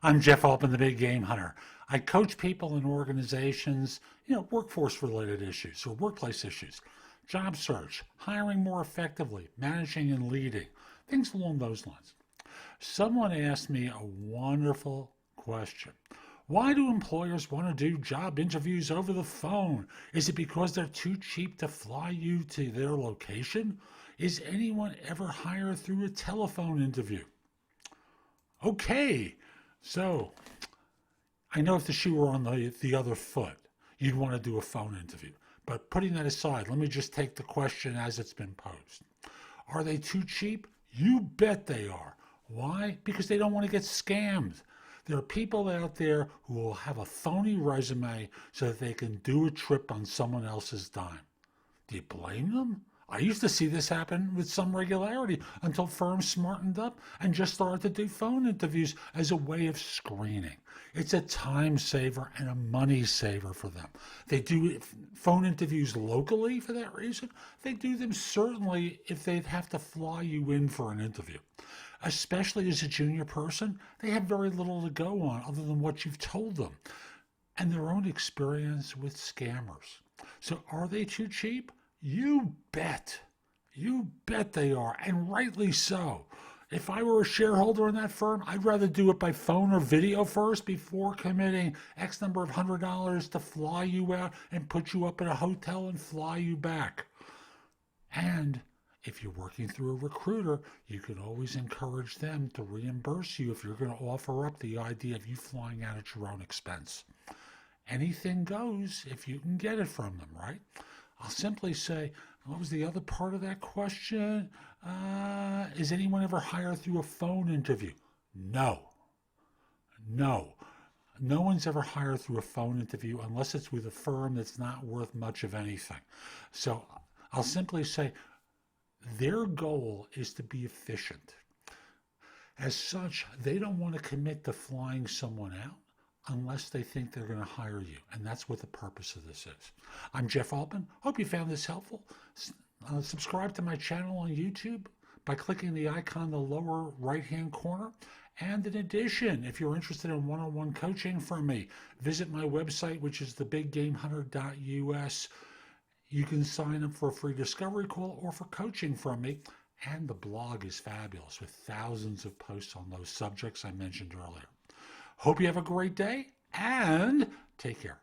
I'm Jeff Altman, the Big Game Hunter. I coach people in organizations, workforce related issues or workplace issues, job search, hiring more effectively, managing and leading, things along those lines. Someone asked me a wonderful question. Why do employers want to do job interviews over the phone? Is it because they're too cheap to fly you to their location? Is anyone ever hired through a telephone interview? Okay, so I know if the shoe were on the other foot, you'd want to do a phone interview. But putting that aside, let me just take the question as it's been posed. Are they too cheap? You bet they are. Why? Because they don't want to get scammed. There are people out there who will have a phony resume so that they can do a trip on someone else's dime. Do you blame them? I used to see this happen with some regularity until firms smartened up and just started to do phone interviews as a way of screening. It's a time saver and a money saver for them. They do phone interviews locally for that reason. They do them certainly if they'd have to fly you in for an interview. Especially as a junior person, they have very little to go on other than what you've told them and their own experience with scammers. So are they too cheap? You bet. You bet they are, and rightly so. If I were a shareholder in that firm, I'd rather do it by phone or video first before committing X number of $100 to fly you out and put you up at a hotel and fly you back. And if you're working through a recruiter, you can always encourage them to reimburse you if you're going to offer up the idea of you flying out at your own expense. Anything goes if you can get it from them, right? I'll simply say, what was the other part of that question? Is anyone ever hired through a phone interview? No. No. No one's ever hired through a phone interview unless it's with a firm that's not worth much of anything. So I'll simply say their goal is to be efficient. As such, they don't want to commit to flying someone out unless they think they're going to hire you. And that's what the purpose of this is. I'm Jeff Altman. Hope you found this helpful. Subscribe to my channel on YouTube by clicking the icon in the lower right-hand corner. And in addition, if you're interested in one-on-one coaching from me, visit my website, which is thebiggamehunter.us. You can sign up for a free discovery call or for coaching from me. And the blog is fabulous with thousands of posts on those subjects I mentioned earlier. Hope you have a great day and take care.